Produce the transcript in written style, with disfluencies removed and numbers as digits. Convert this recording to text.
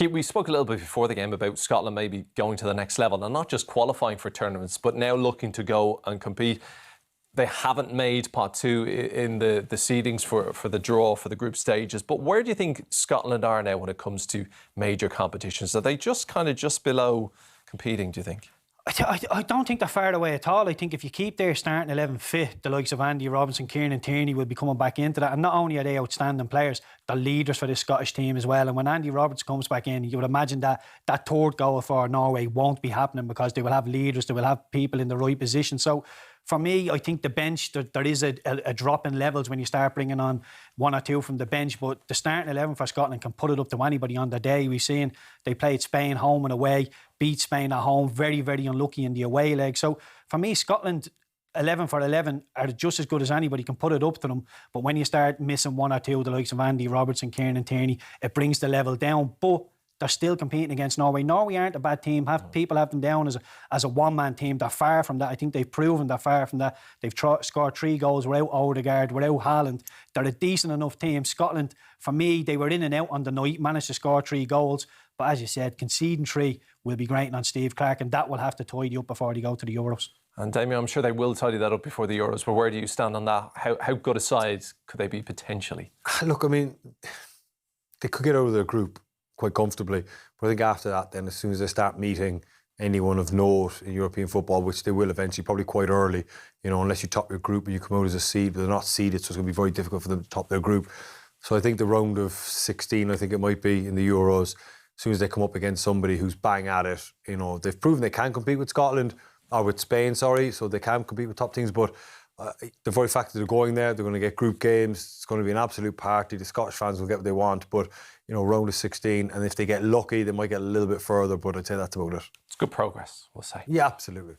Keith, we spoke a little bit before the game about Scotland maybe going to the next level and not just qualifying for tournaments, but now looking to go and compete. They haven't made pot two in the seedings for the draw for the group stages. But where do you think Scotland are now when it comes to major competitions? Are they just kind of just below competing, do you think? I don't think they're far away at all. I think if you keep their starting 11 fit, the likes of Andy Robinson, Kieran Tierney will be coming back into that. And not only are they outstanding players, they're leaders for this Scottish team as well. And when Andy Roberts comes back in, you would imagine that third goal for Norway won't be happening because they will have leaders, they will have people in the right position. So for me, I think the bench, there is a drop in levels when you start bringing on one or two from the bench. But the starting 11 for Scotland can put it up to anybody on the day. We've seen they played Spain home and away, beat Spain at home, very, very unlucky in the away leg. So for me, Scotland 11 for 11 are just as good as anybody, can put it up to them. But when you start missing one or two, the likes of Andy Robertson, Kieran Tierney, it brings the level down. But they're still competing against Norway. Norway aren't a bad team. People have them down as a one-man team. They're far from that. I think they've proven they're far from that. They've scored 3 goals without Odegaard, without Haaland. They're a decent enough team. Scotland, for me, they were in and out on the night, managed to score 3 goals. But as you said, conceding 3 will be grating on Steve Clarke, and that will have to tidy up before they go to the Euros. And Damien, I'm sure they will tidy that up before the Euros, but where do you stand on that? How good a side could they be potentially? Look, I mean, they could get out of their group quite comfortably. But I think after that, then as soon as they start meeting anyone of note in European football, which they will eventually, probably quite early, unless you top your group and you come out as a seed, but they're not seeded, so it's going to be very difficult for them to top their group. So I think the round of 16, I think it might be, in the Euros, as soon as they come up against somebody who's bang at it, they've proven they can compete with Scotland, or with Spain, so they can compete with top teams, but the very fact that they're going there, they're going to get group games, it's going to be an absolute party, the Scottish fans will get what they want, but round of 16, and if they get lucky, they might get a little bit further, but I'd say that's about it. It's good progress, we'll say. Yeah, absolutely.